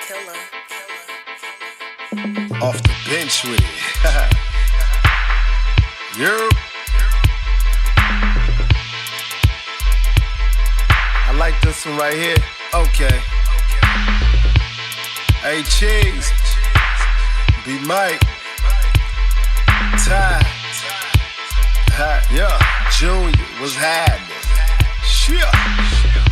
Off the bench with it. Yo. I like this one right here. Okay. Hey, Cheese. B Mike. Ty. Yeah. Junior. What's happening? Shit.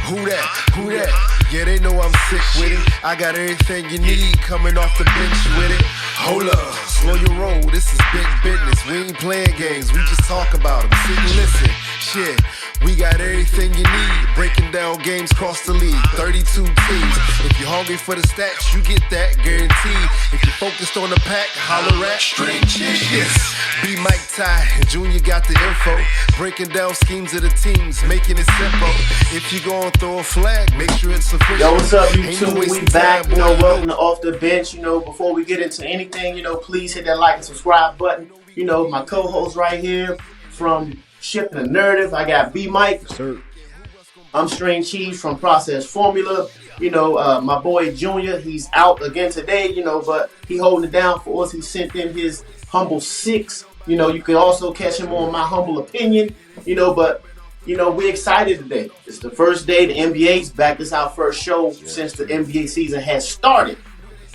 Who that? Who that? Yeah, they know I'm sick with it. I got everything you need coming off the bench with it. Hold up, slow your roll, this is big business. We ain't playing games, we just talk about them. Sit and listen, shit. We got everything you need, breaking down games across the league, 32 teams. If you're hungry for the stats, you get that guaranteed. If you're focused on the pack, holler at String Cheese. B Mike Ty and Junior got the info, breaking down schemes of the teams, making it simple. If you gon' throw a flag, make sure it's official. Yo, what's up, YouTube? We back, welcome to Off the Bench. Before we get into anything, please hit that like and subscribe button. My co-host right here from Shifting the Narrative, I got B Mike. Yes, sir. I'm String Cheese from Process Formula. My boy Junior, he's out again today, but he holding it down for us. He sent in his humble 6. You can also catch him on My Humble Opinion, but we're excited today. It's the first day the NBA's back. This is our first show since the NBA season has started.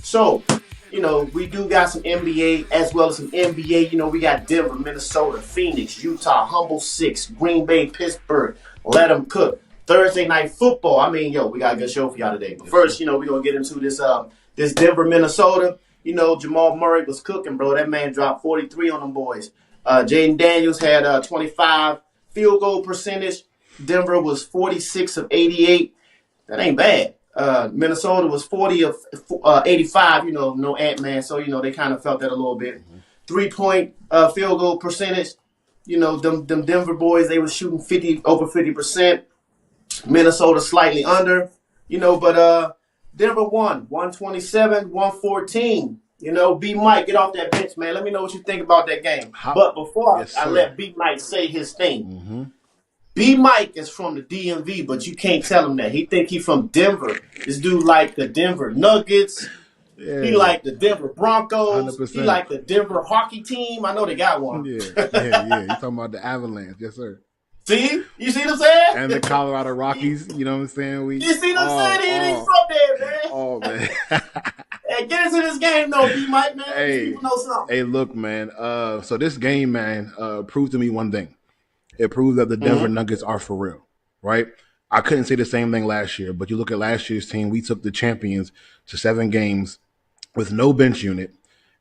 So, we do got some NBA as well as some NBA. We got Denver, Minnesota, Phoenix, Utah, Humble 6, Green Bay, Pittsburgh. Let them cook. Thursday night football. We got a good show for y'all today. But first, we're going to get into this Denver, Minnesota. Jamal Murray was cooking, bro. That man dropped 43 on them boys. Jaden Daniels had 25 field goal percentage. Denver was 46 of 88. That ain't bad. Minnesota was 40 of 85. No Ant-Man, so they kind of felt that a little bit. 3-point field goal percentage. Them Denver boys, they were shooting over 50%. Minnesota slightly under. But Denver won 127-114. B Mike, get off that bench, man. Let me know what you think about that game. But before I let B Mike say his thing, B Mike is from the DMV, but you can't tell him that. He think he from Denver. This dude like the Denver Nuggets. Yeah. He like the Denver Broncos. 100%. He like the Denver hockey team. I know they got one. Yeah. You talking about the Avalanche, yes, sir. See? You see what I'm saying? And the Colorado Rockies, you know what I'm saying? You see what I'm saying? He ain't from there, man. Oh, man. Hey, get into this game, though, B Mike, man. Hey, people know something. Hey, look, man. So this game, man, proved to me one thing. It proves that the Denver Nuggets are for real, right? I couldn't say the same thing last year, but you look at last year's team, we took the champions to 7 games with no bench unit,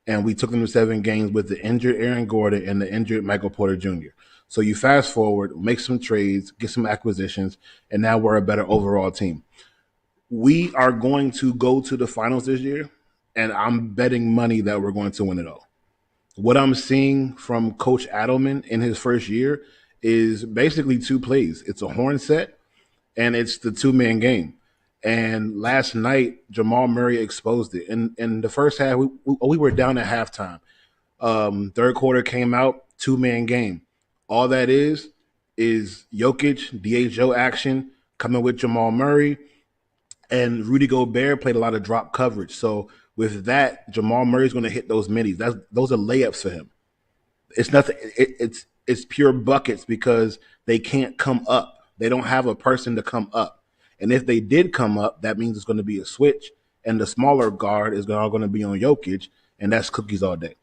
and we took them to 7 games with the injured Aaron Gordon and the injured Michael Porter Jr. So you fast forward, make some trades, get some acquisitions, and now we're a better overall team. We are going to go to the finals this year, and I'm betting money that we're going to win it all. What I'm seeing from Coach Adelman in his first year is basically 2 plays. It's a horn set, and it's the 2-man game. And last night, Jamal Murray exposed it. In the first half, we were down at halftime. Third quarter came out, 2-man game. All that is Jokic, DHO action, coming with Jamal Murray, and Rudy Gobert played a lot of drop coverage. So with that, Jamal Murray's going to hit those middies. Those are layups for him. It's nothing. It's pure buckets because they can't come up. They don't have a person to come up. And if they did come up, that means it's going to be a switch, and the smaller guard is all going to be on Jokic, and that's cookies all day.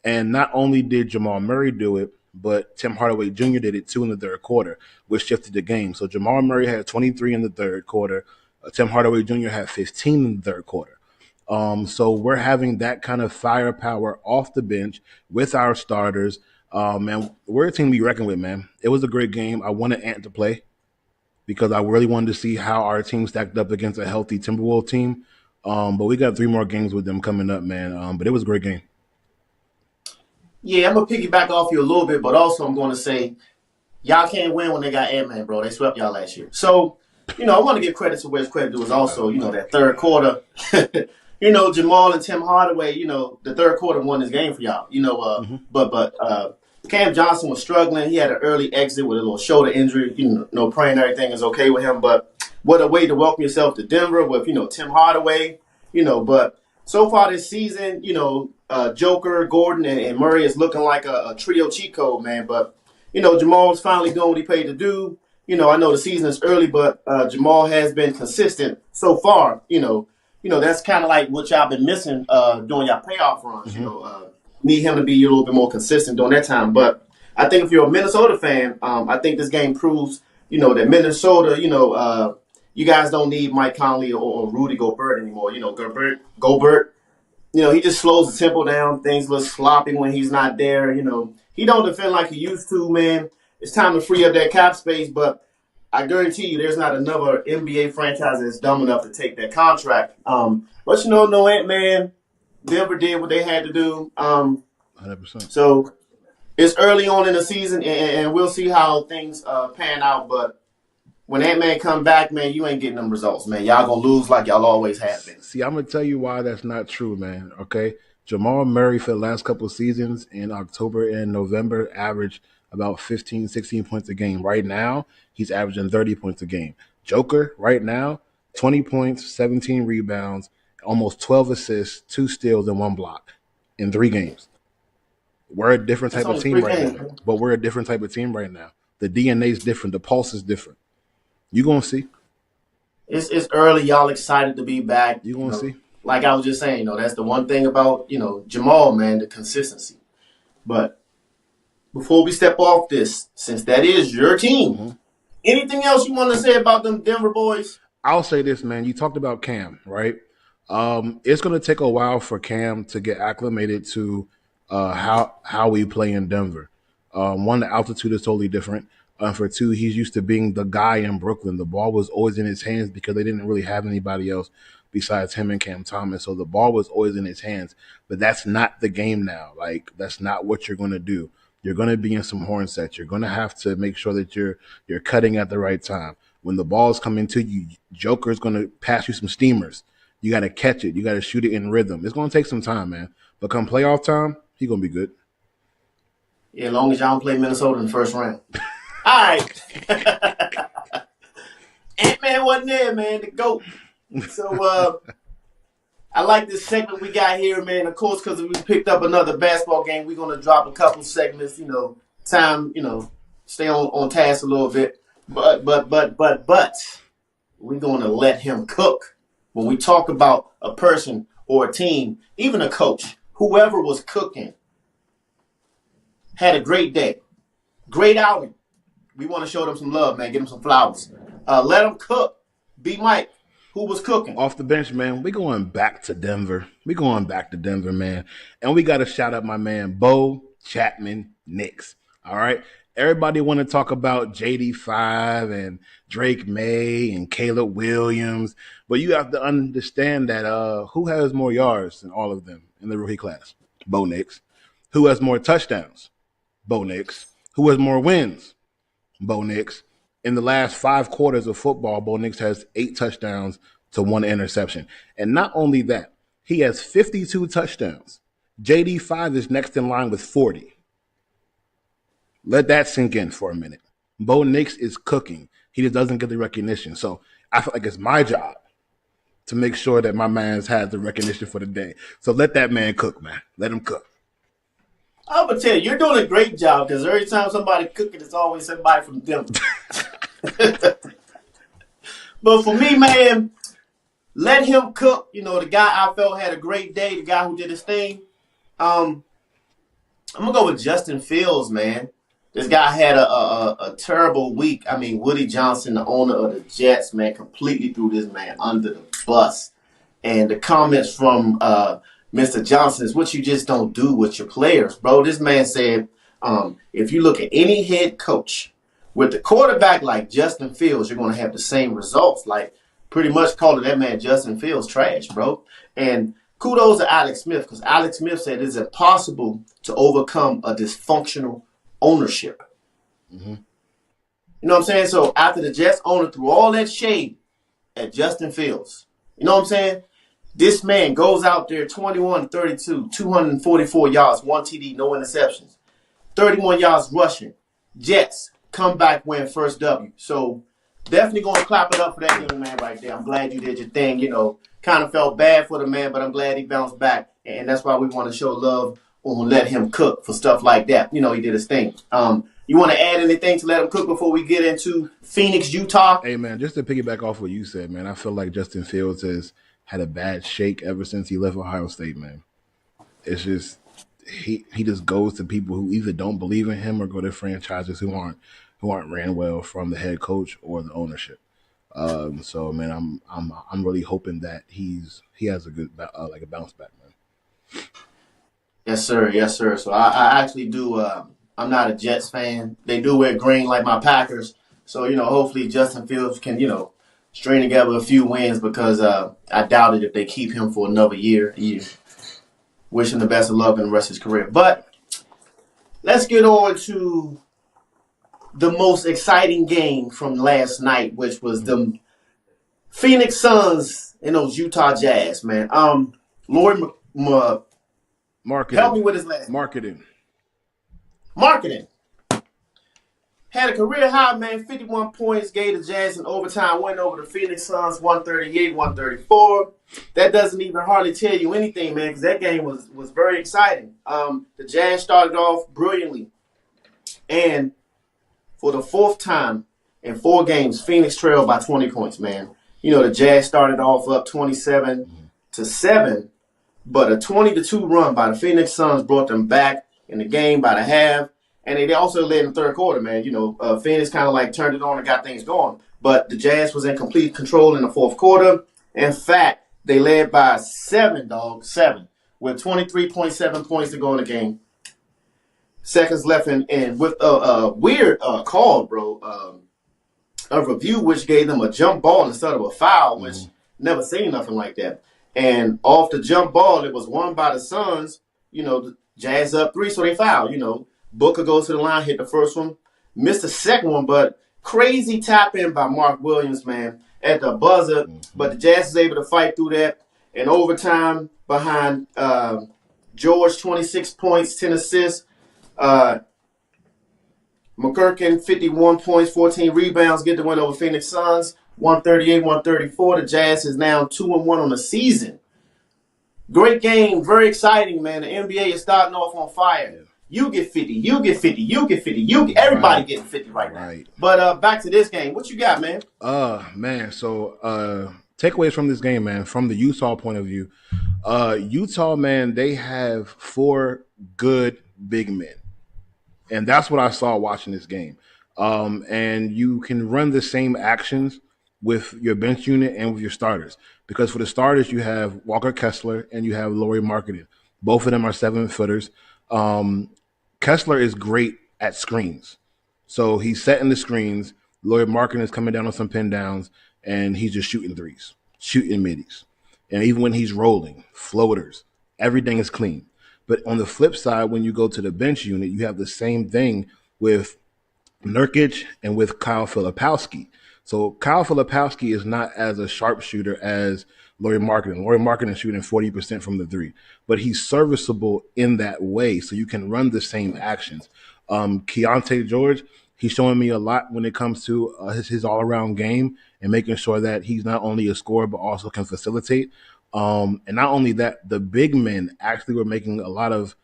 And not only did Jamal Murray do it, but Tim Hardaway Jr. did it too in the third quarter, which shifted the game. So Jamal Murray had 23 in the third quarter. Tim Hardaway Jr. had 15 in the third quarter. So we're having that kind of firepower off the bench with our starters. Man, we're a team to be reckoned with, man. It was a great game. I wanted Ant to play because I really wanted to see how our team stacked up against a healthy Timberwolves team. But we got 3 more games with them coming up, man. But it was a great game. Yeah, I'm going to piggyback off you a little bit, but also I'm going to say y'all can't win when they got Ant-Man, bro. They swept y'all last year. So, I want to give credit to where credit due is also, that third quarter. Jamal and Tim Hardaway, the third quarter won this game for y'all. But Cam Johnson was struggling. He had an early exit with a little shoulder injury. Praying everything is okay with him. But what a way to welcome yourself to Denver with, Tim Hardaway. But so far this season, Joker, Gordon, and Murray is looking like a trio cheat code, man. But, Jamal's finally doing what he paid to do. I know the season is early, but Jamal has been consistent so far. That's kind of like what y'all been missing during y'all playoff runs. Need him to be a little bit more consistent during that time. But I think if you're a Minnesota fan, I think this game proves, that Minnesota, you guys don't need Mike Conley or Rudy Gobert anymore. Gobert, he just slows the tempo down. Things look sloppy when he's not there. He don't defend like he used to, man. It's time to free up that cap space, but I guarantee you there's not another NBA franchise that's dumb enough to take that contract. But no Ant-Man, Denver did what they had to do. 100%. So it's early on in the season, and we'll see how things pan out. But when Ant-Man come back, man, you ain't getting them results, man. Y'all gonna lose like y'all always have been. See, I'm gonna tell you why that's not true, man. Okay, Jamal Murray for the last couple of seasons in October and November averaged about 15, 16 points a game. Right now, he's averaging 30 points a game. Joker, right now, 20 points, 17 rebounds, almost 12 assists, 2 steals, and 1 block in 3 games. We're a different type of team right now. But we're a different type of team right now. The DNA is different. The pulse is different. You gonna see. It's early. Y'all excited to be back. You gonna see. Like I was just saying, that's the one thing about, Jamal, man, the consistency. But before we step off this, since that is your team, anything else you want to say about them Denver boys? I'll say this, man. You talked about Cam, right? It's going to take a while for Cam to get acclimated to how we play in Denver. One, the altitude is totally different. For 2, he's used to being the guy in Brooklyn. The ball was always in his hands because they didn't really have anybody else besides him and Cam Thomas. So the ball was always in his hands. But that's not the game now. Like, that's not what you're going to do. You're going to be in some horn sets. You're going to have to make sure that you're cutting at the right time. When the ball's coming to you, Joker's going to pass you some steamers. You got to catch it. You got to shoot it in rhythm. It's going to take some time, man. But come playoff time, he's going to be good. Yeah, as long as y'all don't play Minnesota in the first round. All right. Ant-Man wasn't there, man. The GOAT. So, I like this segment we got here, man. Of course, because we picked up another basketball game, we're going to drop a couple segments, time, stay on task a little bit. But we're going to let him cook. When we talk about a person or a team, even a coach, whoever was cooking, had a great day, great outing. We want to show them some love, man. Give them some flowers. Let them cook. B. Mike. Who was cooking? Off the bench, man. We going back to Denver. Man. And we got to shout out my man, Bo Chapman Knicks. All right. Everybody want to talk about JD5 and Drake May and Caleb Williams. But you have to understand that who has more yards than all of them in the rookie class? Bo Nix. Who has more touchdowns? Bo Nix. Who has more wins? Bo Nix. In the last 5 quarters of football, Bo Nix has 8 touchdowns to 1 interception. And not only that, he has 52 touchdowns. JD5 is next in line with 40. Let that sink in for a minute. Bo Nix is cooking. He just doesn't get the recognition. So I feel like it's my job to make sure that my man's had the recognition for the day. So let that man cook, man. Let him cook. I'm going to tell you, you're doing a great job because every time somebody cooking, it's always somebody from Denver. But for me, man, let him cook. The guy I felt had a great day, the guy who did his thing. I'm going to go with Justin Fields, man. This guy had a terrible week. I mean, Woody Johnson, the owner of the Jets, man, completely threw this man under the bus. And the comments from Mr. Johnson is what you just don't do with your players, bro. This man said, if you look at any head coach with the quarterback like Justin Fields, you're going to have the same results. Like, pretty much calling that man Justin Fields trash, bro. And kudos to Alex Smith, because Alex Smith said it's impossible to overcome a dysfunctional ownership. Mm-hmm. You know what I'm saying? So after the Jets owner threw all that shade at Justin Fields, you know what I'm saying? This man goes out there 21-32, 244 yards, 1 TD, no interceptions, 31 yards rushing. Jets come back, win first W. So definitely going to clap it up for that young man right there. I'm glad you did your thing. You know, kind of felt bad for the man, but I'm glad he bounced back. And that's why we want to show love on let him cook for stuff like that. You know, he did his thing. You want to add anything to let him cook before we get into Phoenix, Utah? Hey, man, just to piggyback off what you said, man, I feel like Justin Fields has had a bad shake ever since he left Ohio State, man. It's just he just goes to people who either don't believe in him or go to franchises who aren't ran well from the head coach or the ownership. So, man, I'm really hoping that he has a good like a bounce back, man. Yes, sir. Yes, sir. So I actually do. I'm not a Jets fan. They do wear green like my Packers. So, you know, hopefully Justin Fields can, you know, string together a few wins because I doubt it if they keep him for another year. Wish him the best of luck in the rest of his career. But let's get on to the most exciting game from last night, which was the Phoenix Suns and those Utah Jazz, man. Lord Marketing. Help me with his last Marketing. Had a career high, man. 51 points, gave the Jazz an overtime win over the Phoenix Suns, 138-134. That doesn't even hardly tell you anything, man, because that game was very exciting. The Jazz started off brilliantly. And for the fourth time in 4 games, Phoenix trailed by 20 points, man. You know, the Jazz started off up 27-7, but a 20-2 run by the Phoenix Suns brought them back in the game by the half. And they also led in the third quarter, man. You know, Phoenix kind of like turned it on and got things going. But the Jazz was in complete control in the fourth quarter. In fact, they led by 7, with 23.7 points to go in the game. Seconds left and with a weird call, bro. A review which gave them a jump ball instead of a foul, which never seen nothing like that. And off the jump ball, it was won by the Suns. You know, the Jazz up 3, so they fouled, you know. Booker goes to the line, hit the first one, missed the second one, but crazy tap in by Mark Williams, man, at the buzzer. But the Jazz is able to fight through that. In overtime, behind George, 26 points, 10 assists. McCurkin, 51 points, 14 rebounds, get the win over Phoenix Suns, 138-134. The Jazz is now 2-1 on the season. Great game, very exciting, man. The NBA is starting off on fire. You get 50, you get 50, you get 50, everybody getting 50 right now. But back to this game. What you got, man? Man, so takeaways from this game, man, from the Utah point of view. Utah, man, they have 4 good big men. And that's what I saw watching this game. And you can run the same actions with your bench unit and with your starters. Because for the starters, you have Walker Kessler and you have Lauri Markkanen. Both of them are 7-footers. Kessler is great at screens. So he's setting the screens. Lauri Markkanen is coming down on some pin downs, and he's just shooting threes, shooting middies. And even when he's rolling, floaters, everything is clean. But on the flip side, when you go to the bench unit, you have the same thing with Nurkic and with Kyle Filipowski. So Kyle Filipowski is not as a sharpshooter as Lauri Markkanen. Lauri Markkanen is shooting 40% from the 3, but he's serviceable in that way, so you can run the same actions. Keontae George, he's showing me a lot when it comes to his all-around game and making sure that he's not only a scorer but also can facilitate. And not only that, the big men actually were making a lot of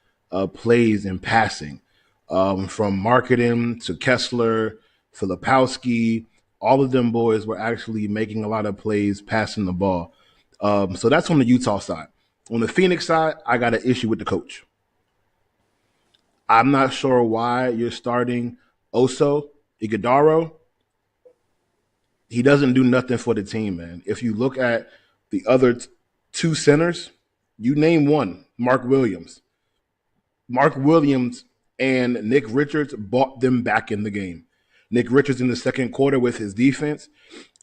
plays and passing, from Markkanen to Kessler, Filipowski. All of them boys were actually making a lot of plays, passing the ball. So that's on the Utah side. On the Phoenix side, I got an issue with the coach. I'm not sure why you're starting Oso Ighodaro. He doesn't do nothing for the team, man. If you look at the other 2 centers, you name one, Mark Williams. Mark Williams and Nick Richards brought them back in the game. Nick Richards in the second quarter with his defense,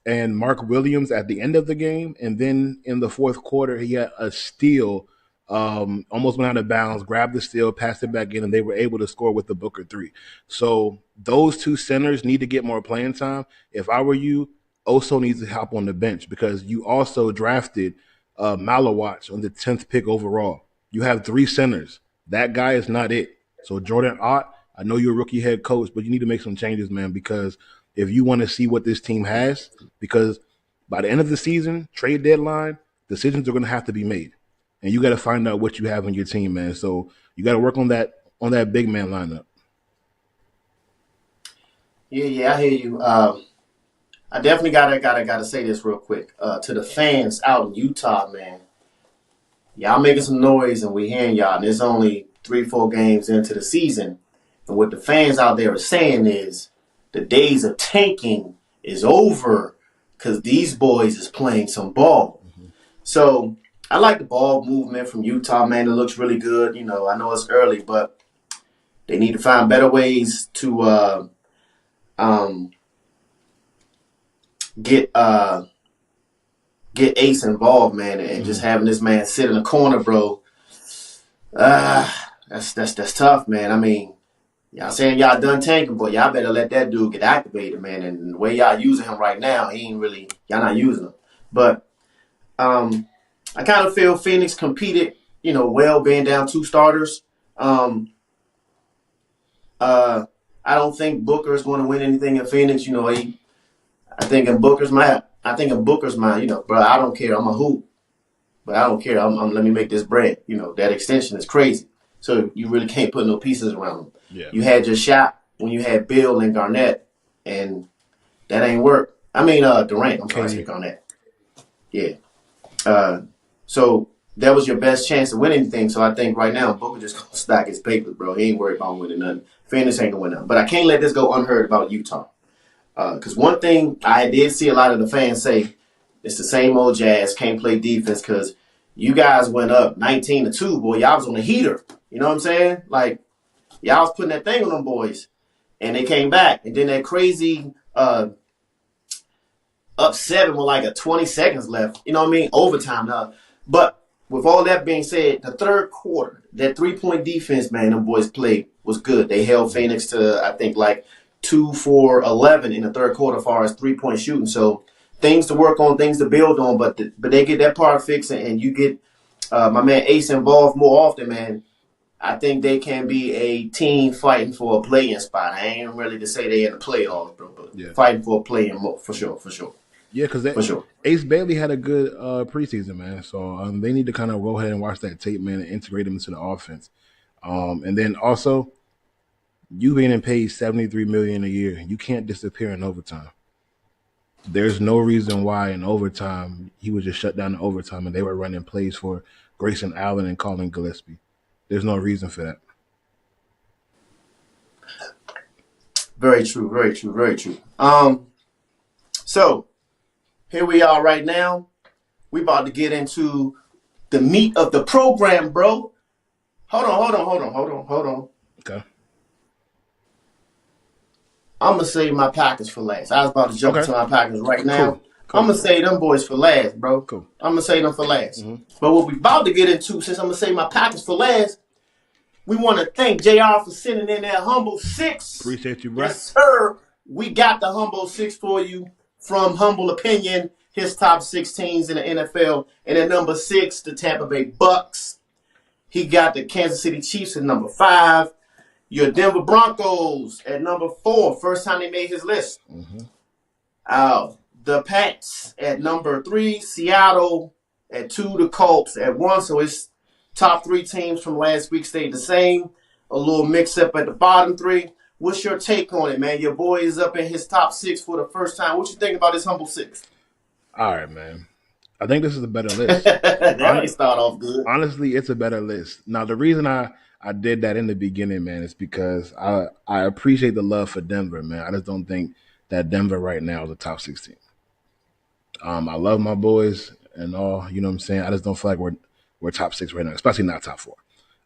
and Mark Williams at the end of the game. And then in the fourth quarter, he had a steal, almost went out of bounds, grabbed the steal, passed it back in, and they were able to score with the Booker 3. So those 2 centers need to get more playing time. If I were you, Oso needs to hop on the bench because you also drafted Malawach on the 10th pick overall. You have 3 centers. That guy is not it. So Jordan Ott, I know you're a rookie head coach, but you need to make some changes, man, because if you want to see what this team has, because by the end of the season, trade deadline, decisions are going to have to be made, and you got to find out what you have on your team, man. So you got to work on that big man lineup. Yeah, I hear you. I definitely gotta say this real quick to the fans out in Utah, man. Y'all making some noise, and we hearing y'all. And it's only 3-4 games into the season, and what the fans out there are saying is the days of tanking is over because these boys is playing some ball. Mm-hmm. So I like the ball movement from Utah, man. It looks really good. You know, I know it's early, but they need to find better ways to get Ace involved, man, and just having this man sit in the corner, bro. That's tough, man. I mean, y'all saying y'all done tanking, but y'all better let that dude get activated, man. And the way y'all using him right now, y'all not using him. But I kind of feel Phoenix competed, well, being down 2 starters. I don't think Booker is going to win anything in Phoenix. I think in Booker's mind, bro, I don't care. I'm a hoop, but I don't care. Let me make this bread. That extension is crazy. So you really can't put no pieces around them. Yeah. You had your shot when you had Bill and Garnett, and that ain't work. I mean, Durant. I'm sorry, I said Garnett. Yeah. So that was your best chance to win anything. So I think right now Booker just gonna stack his papers, bro. He ain't worried about winning nothing. Phoenix ain't gonna win nothing. But I can't let this go unheard about Utah. Because one thing I did see a lot of the fans say, it's the same old Jazz, can't play defense because you guys went up 19-2, boy. Y'all was on a heater. You know what I'm saying? Like, y'all was putting that thing on them boys, and they came back. And then that crazy up 7 with like 20 seconds left. You know what I mean? Overtime now. But with all that being said, the third quarter, that 3-point defense, man, them boys played was good. They held Phoenix to, I think, like 2 for 11 in the third quarter as far as 3-point shooting. So things to work on, things to build on, but they get that part fixed, and you get my man Ace involved more often, man. I think they can be a team fighting for a play-in spot. I ain't really to say they in the playoffs, bro, but fighting for a play-in for sure. Yeah, because Ace Bailey had a good preseason, man. So they need to kind of go ahead and watch that tape, man, and integrate him into the offense. And then also, you being paid $73 million a year, you can't disappear in overtime. There's no reason why in overtime he would just shut down the overtime and they were running plays for Grayson Allen and Colin Gillespie. There's no reason for that. Very true, very true, very true. So here we are right now. We about to get into the meat of the program, bro. Hold on. Okay. I'm going to save my Packers for last. I was about to jump into my Packers right now. Cool. I'm going to save them boys for last, bro. Cool. I'm going to save them for last. Mm-hmm. But what we about to get into, since I'm going to save my Packers for last, we want to thank JR for sending in that Humble 6. Appreciate you, bro. Yes, sir. We got the Humble 6 for you from Humble Opinion, his top 6 teams in the NFL. And at number 6, the Tampa Bay Bucks. He got the Kansas City Chiefs at number 5. Your Denver Broncos at number 4. First time they made his list. Mm-hmm. The Pats at number 3. Seattle at 2. The Colts at 1. So his top 3 teams from last week stayed the same. A little mix-up at the bottom 3. What's your take on it, man? Your boy is up in his top 6 for the first time. What you think about this Humble 6? All right, man. I think this is a better list. That ain't start off good. Honestly, it's a better list. Now, the reason I did that in the beginning, man, is because I appreciate the love for Denver, man. I just don't think that Denver right now is a top 6 team. I love my boys and all, you know what I'm saying? I just don't feel like we're top 6 right now, especially not top 4.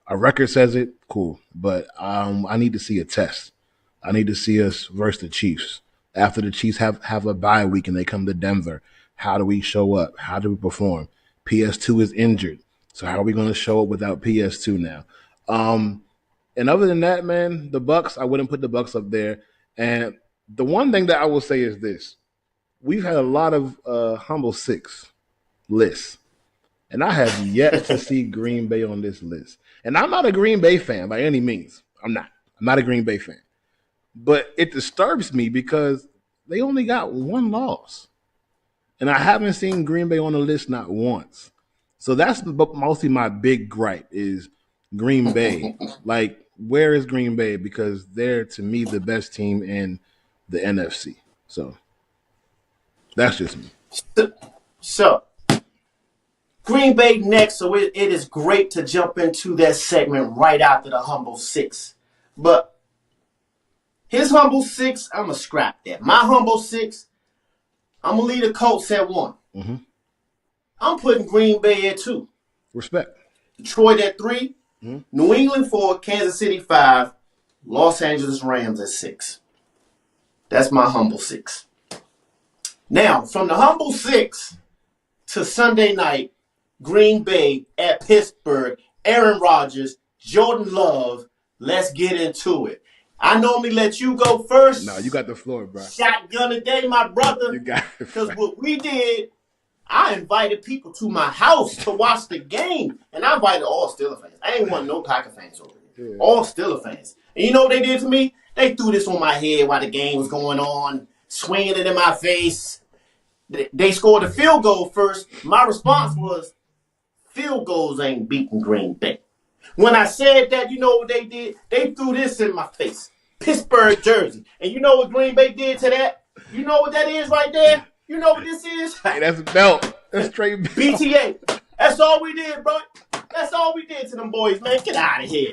Our record says it, cool. But I need to see a test. I need to see us versus the Chiefs. After the Chiefs have a bye week and they come to Denver, how do we show up? How do we perform? PS2 is injured. So how are we going to show up without PS2 now? And other than that, man, the Bucks, I wouldn't put the Bucks up there. And the one thing that I will say is this. We've had a lot of Humble 6 lists. And I have yet to see Green Bay on this list. And I'm not a Green Bay fan by any means. I'm not a Green Bay fan. But it disturbs me because They only got one loss. And I haven't seen Green Bay on the list not once. So that's mostly my big gripe is Green Bay. Like, where is Green Bay? Because they're, to me, the best team in the NFC. So that's just me. So Green Bay next, so it is great to jump into that segment right after the Humble Six. But his Humble Six, I'm going to scrap that. My Humble Six, I'm going to leave the Colts at 1. Mm-hmm. I'm putting Green Bay at 2. Respect. Detroit at 3. Mm-hmm. New England 4. Kansas City 5. Los Angeles Rams at 6. That's my Humble Six. Now, from the Humble Six to Sunday night, Green Bay at Pittsburgh, Aaron Rodgers, Jordan Love. Let's get into it. I normally let you go first. No, you got the floor, bro. Shotgun today, my brother. You got it. Because what we did, I invited people to my house to watch the game. And I invited all Steelers fans. I ain't want no Packer fans over here. Yeah. All Steelers fans. And you know what they did to me? They threw this on my head while the game was going on, swinging it in my face. They scored a field goal first. My response was, field goals ain't beating Green Bay. When I said that, you know what they did? They threw this in my face. Pittsburgh jersey. And you know what Green Bay did to that? You know what that is right there? You know what this is? Hey, that's a belt. That's straight belt. BTA. That's all we did, bro. That's all we did to them boys, man. Get out of here.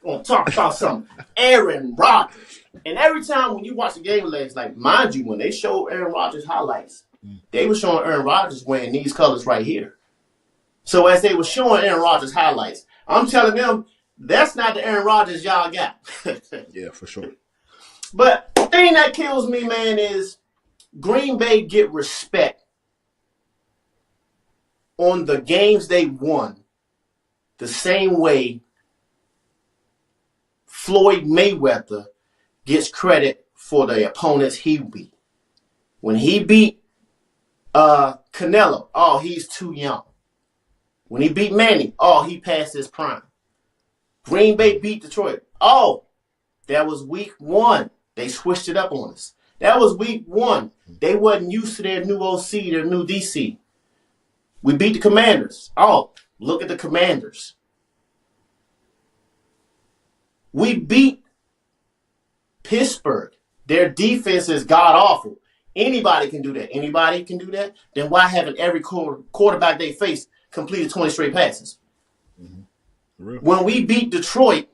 Gonna talk about something. Aaron Rodgers. And every time when you watch the game, like, mind you, when they showed Aaron Rodgers highlights, they were showing Aaron Rodgers wearing these colors right here. So as they were showing Aaron Rodgers highlights, I'm telling them, that's not the Aaron Rodgers y'all got. Yeah, for sure. But the thing that kills me, man, is Green Bay get respect on the games they won the same way Floyd Mayweather gets credit for the opponents he beat. When he beat Canelo, oh, he's too young. When he beat Manny, oh, he passed his prime. Green Bay beat Detroit. Oh, that was week 1. They switched it up on us. That was week 1. They wasn't used to their new OC, their new DC. We beat the Commanders. Oh, look at the Commanders. We beat Pittsburgh. Their defense is god-awful. Anybody can do that. Anybody can do that. Then why haven't every quarterback they face completed 20 straight passes? Mm-hmm. When we beat Detroit,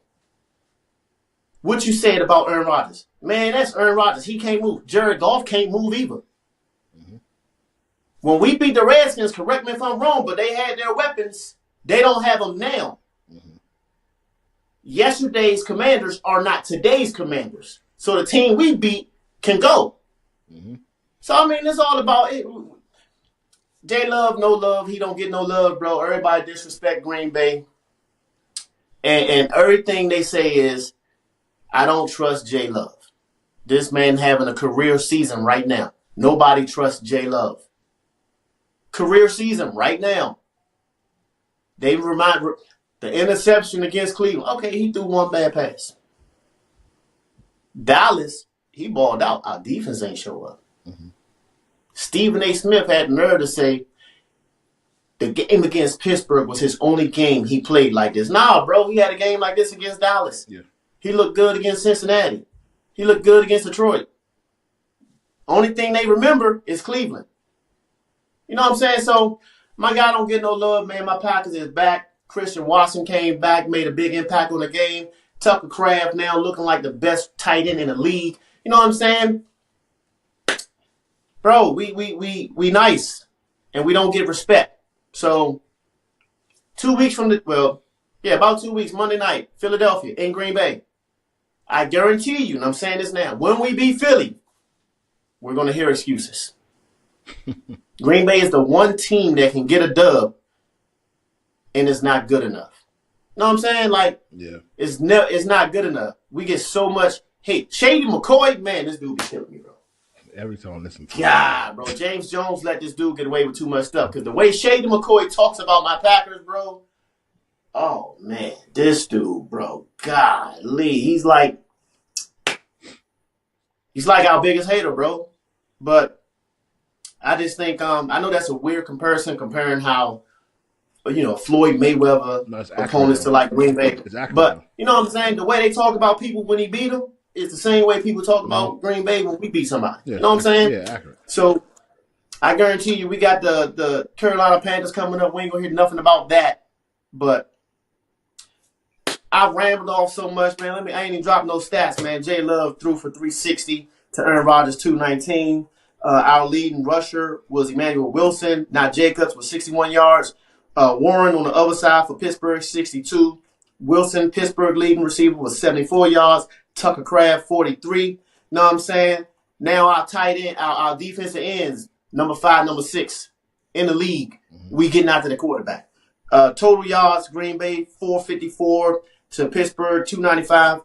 what you said about Aaron Rodgers? Man, that's Aaron Rodgers. He can't move. Jared Goff can't move either. Mm-hmm. When we beat the Redskins, correct me if I'm wrong, but they had their weapons. They don't have them now. Mm-hmm. Yesterday's Commanders are not today's Commanders. So the team we beat can go. Mm-hmm. So, I mean, it's all about it. J-Love, no love. He don't get no love, bro. Everybody disrespect Green Bay. And everything they say is, I don't trust J-Love. This man having a career season right now. Nobody trusts J-Love. Career season right now. They remind the interception against Cleveland. Okay, he threw one bad pass. Dallas, he balled out. Our defense ain't show up. Mm-hmm. Stephen A. Smith had the nerve to say the game against Pittsburgh was his only game he played like this. Nah, bro, he had a game like this against Dallas. Yeah. He looked good against Cincinnati. He looked good against Detroit. Only thing they remember is Cleveland. You know what I'm saying? So, my guy don't get no love, man. My Packers is back. Christian Watson came back, made a big impact on the game. Tucker Kraft now looking like the best tight end in the league. You know what I'm saying? Bro, we nice, and we don't get respect. So, 2 weeks from about 2 weeks, Monday night, Philadelphia in Green Bay. I guarantee you, and I'm saying this now, when we beat Philly, we're going to hear excuses. Green Bay is the one team that can get a dub, and it's not good enough. You know what I'm saying? Like, yeah, it's not good enough. We get so much hate. Shady McCoy, man, this dude be killing me, bro. Every time I listen to yeah, bro. James Jones let this dude get away with too much stuff. Because the way Shady McCoy talks about my Packers, bro. Oh, man. This dude, bro. Golly. He's like our biggest hater, bro. But I just think I know that's a weird comparison comparing how Floyd Mayweather opponents to like Green Bay. But you know what I'm saying? The way they talk about people when he beat them is the same way people talk about Green Bay when we beat somebody. Yeah, you know what I'm saying? Yeah, accurate. So I guarantee you we got the Carolina Panthers coming up. We ain't gonna hear nothing about that. But I rambled off so much, man. I ain't even dropped no stats, man. Jay Love threw for 360 to Aaron Rodgers 219. Our leading rusher was Emmanuel Wilson, not Jacobs, with 61 yards. Warren on the other side for Pittsburgh, 62. Wilson, Pittsburgh leading receiver, was 74 yards. Tucker Craft, 43. Know what I'm saying? Now our tight end, our defensive ends, number 5, number 6 in the league. We getting after the quarterback. Total yards, Green Bay, 454 to Pittsburgh, 295.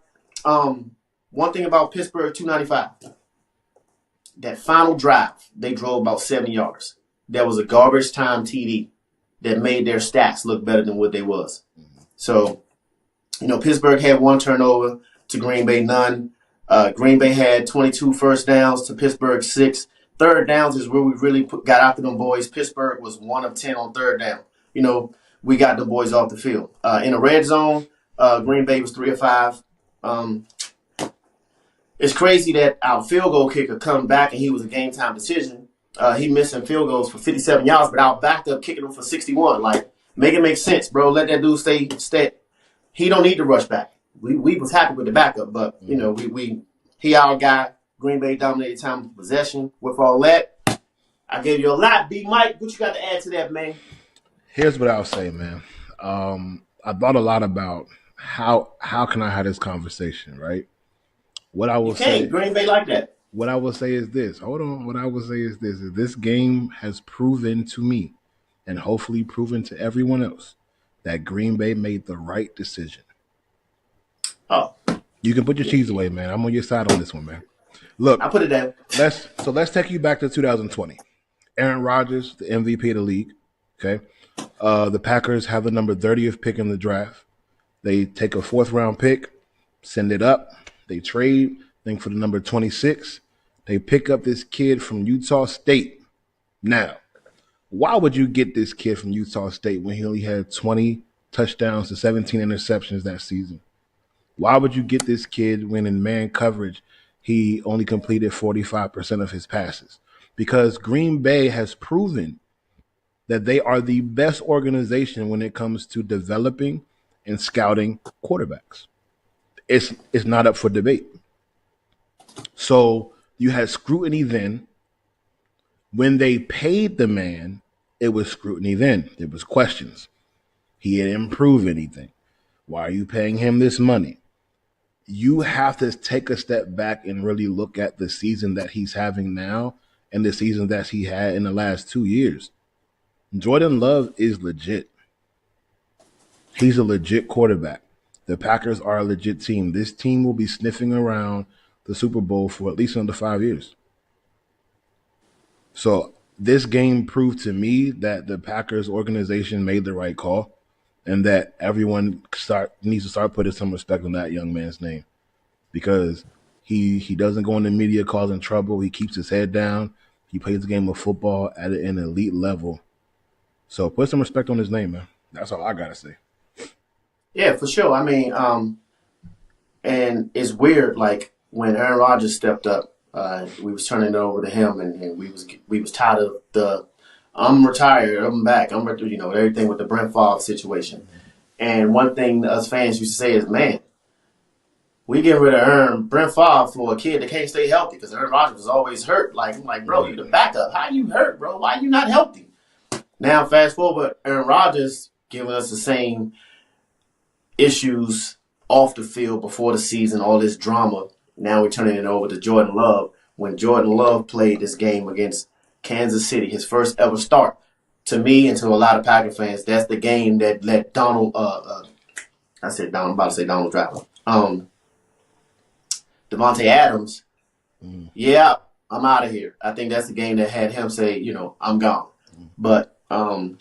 One thing about Pittsburgh, 295. That final drive, they drove about 70 yards. That was a garbage time TD that made their stats look better than what they was. So, Pittsburgh had 1 turnover to Green Bay, none. Green Bay had 22 first downs to Pittsburgh, 6. Third downs is where we really got after them boys. Pittsburgh was 1 of 10 on third down. We got the boys off the field. In the red zone, Green Bay was 3 of 5. It's crazy that our field goal kicker come back and he was a game time decision. He missing field goals for 57 yards, but our backup kicking him for 61. Like, make it make sense, bro. Let that dude stay. He don't need to rush back. We was happy with the backup, but he our guy. Green Bay dominated time of possession. With all that, I gave you a lot. B Mike, what you got to add to that, man? Here's what I'll say, man. I thought a lot about how can I have this conversation, right? What I will say, Green Bay like that. What I will say is this. Hold on. What I will say is this: this game has proven to me, and hopefully proven to everyone else, that Green Bay made the right decision. Oh, you can put your cheese away, man. I'm on your side on this one, man. Look, I put it down. Let's take you back to 2020. Aaron Rodgers, the MVP of the league. Okay, the Packers have the number 30th pick in the draft. They take a 4th round pick, send it up. They trade, for the number 26. They pick up this kid from Utah State. Now, why would you get this kid from Utah State when he only had 20 touchdowns to 17 interceptions that season? Why would you get this kid when in man coverage he only completed 45% of his passes? Because Green Bay has proven that they are the best organization when it comes to developing and scouting quarterbacks. It's not up for debate. So you had scrutiny then. When they paid the man, it was scrutiny then. There was questions. He didn't improve anything. Why are you paying him this money? You have to take a step back and really look at the season that he's having now and the season that he had in the last 2 years. Jordan Love is legit. He's a legit quarterback. The Packers are a legit team. This team will be sniffing around the Super Bowl for at least another 5 years. So this game proved to me that the Packers organization made the right call and that everyone needs to start putting some respect on that young man's name, because he doesn't go in the media causing trouble. He keeps his head down. He plays the game of football at an elite level. So put some respect on his name, man. That's all I got to say. Yeah, for sure. I mean, and it's weird, like, when Aaron Rodgers stepped up, we was turning it over to him, and we was tired of the I'm retired, I'm back, everything with the Brent Favre situation. And one thing us fans used to say is, man, we get rid of Brent Favre for a kid that can't stay healthy, because Aaron Rodgers was always hurt. I'm like, bro, you the backup. How you hurt, bro? Why you not healthy? Now, fast forward, Aaron Rodgers giving us the same issues off the field before the season, all this drama. Now we're turning it over to Jordan Love. When Jordan Love played this game against Kansas City, his first ever start, to me and to a lot of Packer fans, that's the game that let Donald, I'm about to say Donald Driver, Devontae Adams, yeah, I'm out of here. I think that's the game that had him say, I'm gone. But, and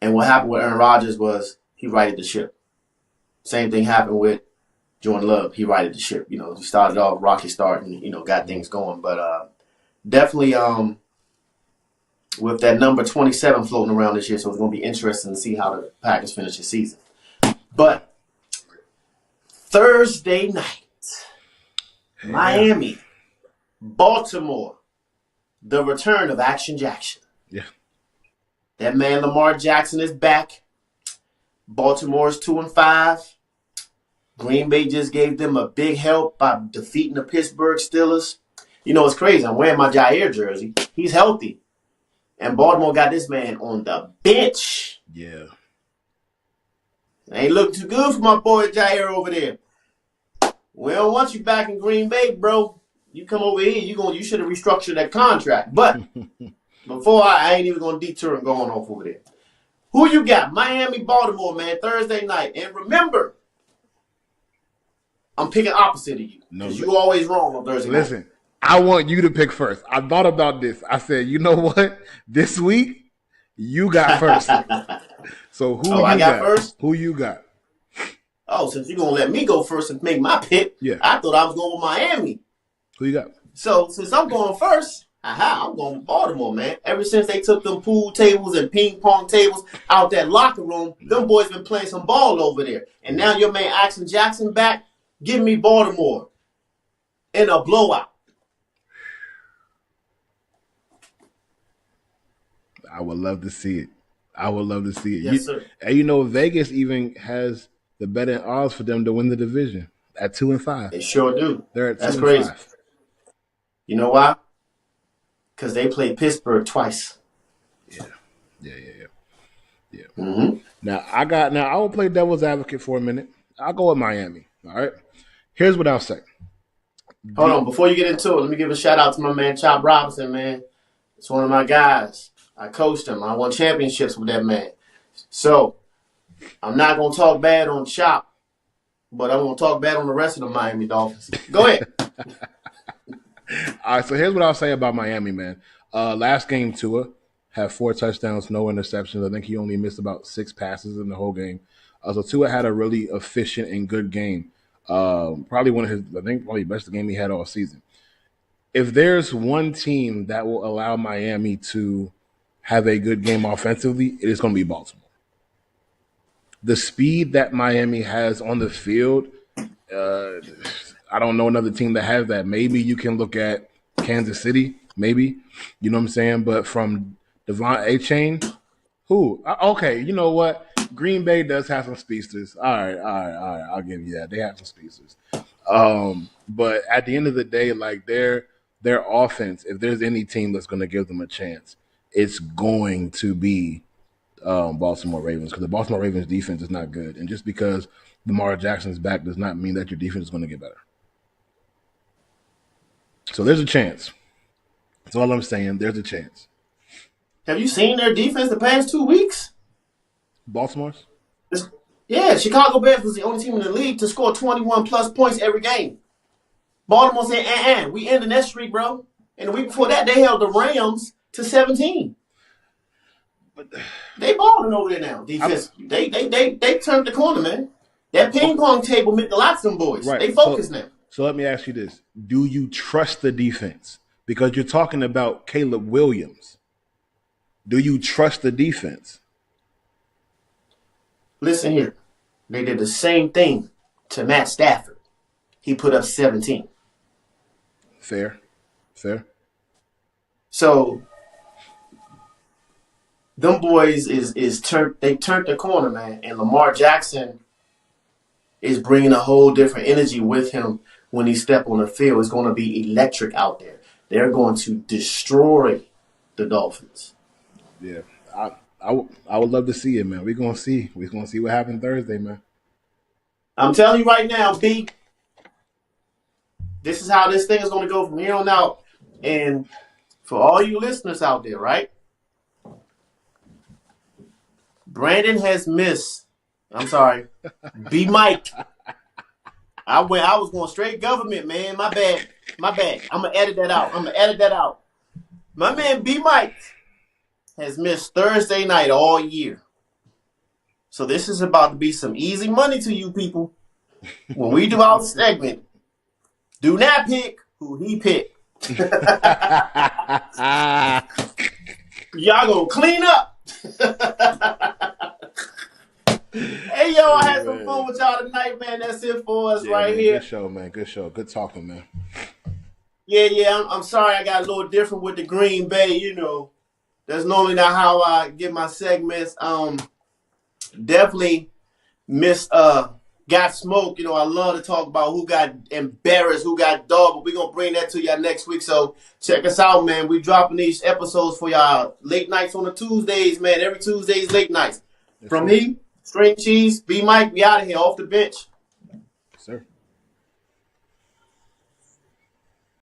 what happened with Aaron Rodgers was he righted the ship. Same thing happened with Jordan Love. He righted the ship. He started off rocky start and, got things going. But definitely with that number 27 floating around this year, so it's going to be interesting to see how the Packers finish the season. But Thursday night, Miami, Baltimore, the return of Action Jackson. Yeah. That man Lamar Jackson is back. Baltimore's 2-5. Green Bay just gave them a big help by defeating the Pittsburgh Steelers. You know, it's crazy. I'm wearing my Jair jersey. He's healthy. And Baltimore got this man on the bench. Yeah. Ain't looking too good for my boy Jair over there. We don't want you back in Green Bay, bro. You come over here, you should have restructured that contract. But before I ain't even going to detour and going off over there. Who you got? Miami, Baltimore, man, Thursday night. And remember, I'm picking opposite of you. Because you always wrong on Thursday night. Listen, I want you to pick first. I thought about this. I said, you know what? This week, you got first. So who you got first? Who you got? Oh, since you're going to let me go first and make my pick, I thought I was going with Miami. Who you got? So since I'm going first, I'm going with Baltimore, man. Ever since they took them pool tables and ping pong tables out that locker room, them boys been playing some ball over there. And now your man Action Jackson back. Give me Baltimore in a blowout. I would love to see it. Yes, sir. And you know, Vegas even has the betting odds for them to win the division at 2-5. They sure do. They're at 2-5. That's crazy. You know why? Because they played Pittsburgh twice. Yeah. Mm-hmm. Now I will play devil's advocate for a minute. I'll go with Miami. All right. Here's what I'll say. Hold on, before you get into it, let me give a shout out to my man Chop Robinson, man. It's one of my guys. I coached him. I won championships with that man. So I'm not gonna talk bad on Chop, but I'm gonna talk bad on the rest of the Miami Dolphins. Go ahead. All right, so here's what I'll say about Miami, man. Last game, Tua had 4 touchdowns, no interceptions. I think he only missed about 6 passes in the whole game. So Tua had a really efficient and good game. Probably one of his, probably best game he had all season. If there's one team that will allow Miami to have a good game offensively, it is going to be Baltimore. The speed that Miami has on the field, I don't know another team that has that. Maybe you can look at Kansas City, maybe. You know what I'm saying? But from Devon Achane, who? Okay, you know what? Green Bay does have some speedsters. All right. I'll give you that. They have some speedsters. But at the end of the day, like their offense, if there's any team that's going to give them a chance, it's going to be Baltimore Ravens, because the Baltimore Ravens defense is not good. And just because Lamar Jackson's back does not mean that your defense is going to get better. So there's a chance. That's all I'm saying. There's a chance. Have you seen their defense the past 2 weeks? Baltimore's? Yeah, Chicago Bears was the only team in the league to score 21-plus points every game. Baltimore said, we ended that streak, bro. And the week before that, they held the Rams to 17. But they balling over there now, defense. They turned the corner, man. That ping pong table meant a lot to them boys. Right. They focus now. So let me ask you this. Do you trust the defense? Because you're talking about Caleb Williams. Do you trust the defense? Listen here. They did the same thing to Matt Stafford. He put up 17. Fair. So them boys they turned the corner, man. And Lamar Jackson is bringing a whole different energy with him when he step on the field. It's going to be electric out there. They're going to destroy the Dolphins. Yeah, I would love to see it, man. We're gonna see what happens Thursday, man. I'm telling you right now, B. This is how this thing is going to go from here on out. And for all you listeners out there, right? Brandon has missed. I'm sorry, B. Mike. I was going straight government, man. My bad. I'm gonna edit that out. My man B. Mike has missed Thursday night all year. So this is about to be some easy money to you people. When we do our segment, do not pick who he picked. Y'all gonna clean up. Hey, yo, I had some fun with y'all tonight, man. That's it for us right man, here. Good show, man. Good show. Good talking, man. Yeah. I'm sorry I got a little different with the Green Bay. You know, that's normally not how I get my segments. Definitely missed Got Smoke. You know, I love to talk about who got embarrassed, who got dogged, but we're going to bring that to y'all next week. So check us out, man. We dropping these episodes for y'all late nights on the Tuesdays, man. Every Tuesday's late nights. From me, String Cheese, B Mike, we out of here off the bench. Yes, sir.